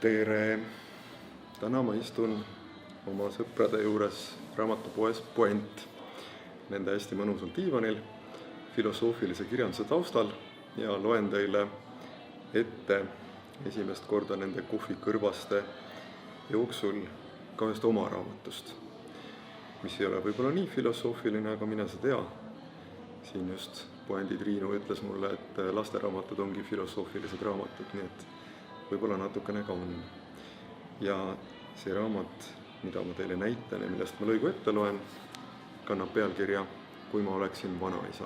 tere! Täna ma istun oma sõprade juures raamatupoes Puent, nende hästi mõnusal diivanil, filosoofilise kirjanduse taustal ja loen teile ette esimest korda nende kohvikõrvaste jooksul ka ühest oma raamatust, mis ei ole võib-olla nii filosoofiline, aga mine sa tea. Siin just Puendi Triinu ütles mulle, et lasteraamatud ongi filosoofilised raamatud, nii et võib-olla natukene ka on. Ja see raamat, mida ma teile näitan ja millest ma lõigu ette loen, kannab pealkirja Kui ma oleksin vanaisa.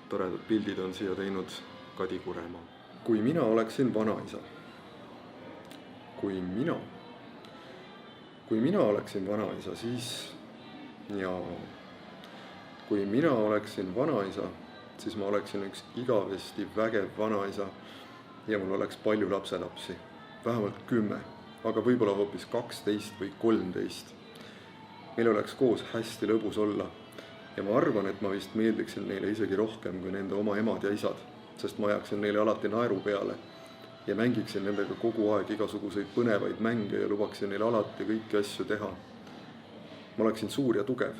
Toredad pildid on siia teinud Kadi Kuremaa. Kui mina oleksin vanaisa. Kui mina oleksin vanaisa, siis kui mina oleksin vanaisa, siis ma oleksin üks igavesti vägev vanaisa ja mul oleks palju lapselapsi, vähemalt 10, aga võib-olla hoopis 12 või 13. Meil oleks koos hästi lõbus olla ja ma arvan, et ma vist meeldiksin neile isegi rohkem kui nende oma emad ja isad, sest ma ajaksin neile alati naeru peale ja mängiksin nendega kogu aeg igasuguseid põnevaid mänge ja lubaksin neile alati kõiki asju teha. Ma oleksin suur ja tugev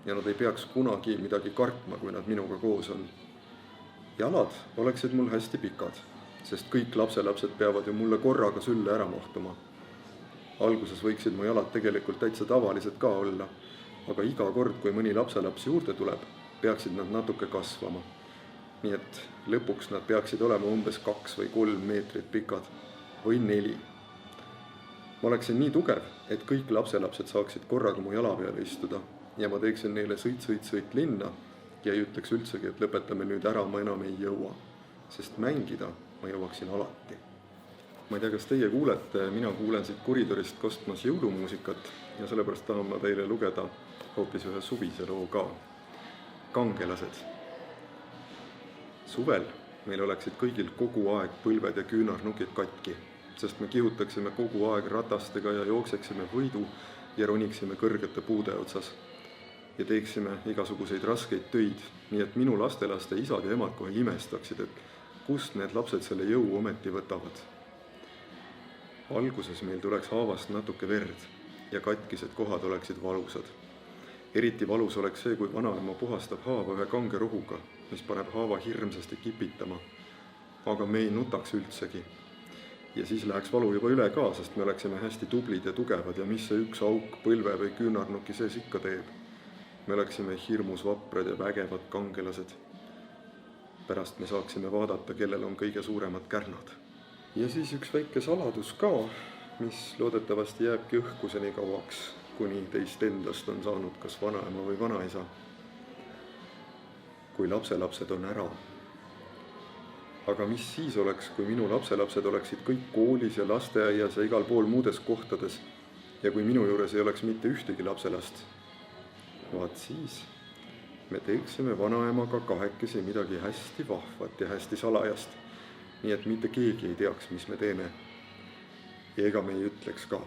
ja nad ei peaks kunagi midagi kartma, kui nad minuga koos on. Jalad oleksid mul hästi pikad, sest kõik lapselapsed peavad ju mulle korraga sülle ära mahtuma. Alguses võiksid mu jalad tegelikult täitsa tavalised ka olla, aga iga kord, kui mõni lapselaps juurde tuleb, peaksid nad natuke kasvama. Nii et lõpuks nad peaksid olema umbes 2 või 3 meetrit pikad või 4. Ma oleksin nii tugev, et kõik lapselapsed saaksid korraga mu jala peale istuda ja ma teeksin neile sõit linna ja ei ütleks üldsegi, et lõpetame nüüd ära, ma enam ei jõua, sest mängida ma jõuaksin alati. Ma ei tea, kas teie kuulete, mina kuulen siit koridorist kostmas jõulumuusikat ja sellepärast tahan ma teile lugeda hoopis ühe suvise loo ka. Kangelased. Suvel meil oleksid kõigil kogu aeg põlved ja küünarnukid katki, sest me kihutaksime kogu aeg ratastega ja jookseksime võidu ja roniksime kõrgete puude otsas ja teeksime igasuguseid raskeid töid, nii et minu lastelaste isad ja emad kohe imestaksid, et kust need lapsed selle jõu ometi võtavad. Alguses meil tuleks haavast natuke verd ja katkised kohad oleksid valusad. Eriti valus oleks see, kui vanaema puhastab haava ühe kange rohuga, mis paneb haava hirmsasti kipitama, aga me ei nutaks üldsegi. Ja siis läheks valu juba üle ka, sest me oleksime hästi tublid ja tugevad ja mis see üks auk põlve või küünarnuki sees ikka teeb. Me oleksime hirmus vaprad ja vägevad kangelased. Pärast me saaksime vaadata, kellel on kõige suuremad kärnad. Ja siis üks väike saladus ka, mis loodetavasti jääbki õhkuseni kauaks, kuni teist endast on saanud kas vanaema või vanaisa. Kui lapselapsed on ära. Aga mis siis oleks, kui minu lapselapsed oleksid kõik koolis ja lasteaias ja igal pool muudes kohtades ja kui minu juures ei oleks mitte ühtegi lapselast? Vaat siis me teeksime vanaemaga kahekesi midagi hästi vahvat ja hästi salajast, nii et mitte keegi ei teaks, mis me teeme. Ja ega me ei ütleks ka,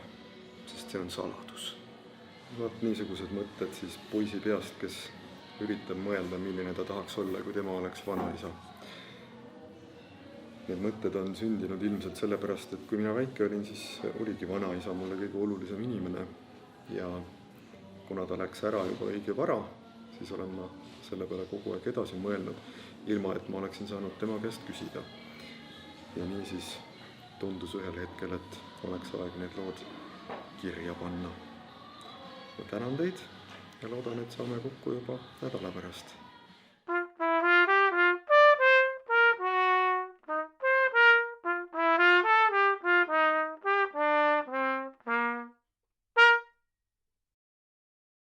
sest see on saladus. Vaat niisugused mõtted siis poisi peast, kes üritab mõelda, milline ta tahaks olla, kui tema oleks vanaisa. Need mõtted on sündinud ilmselt sellepärast, et kui mina väike olin, siis oligi vanaisa mulle kõige olulisem inimene ja kuna ta läks ära juba õige vara, siis olen ma selle peale kogu aeg edasi mõelnud, ilma et ma oleksin saanud tema käest küsida. Ja nii siis tundus ühel hetkel, et oleks aeg need lood kirja panna. Ma tänan teid ja loodan, et saame kokku juba nädala pärast.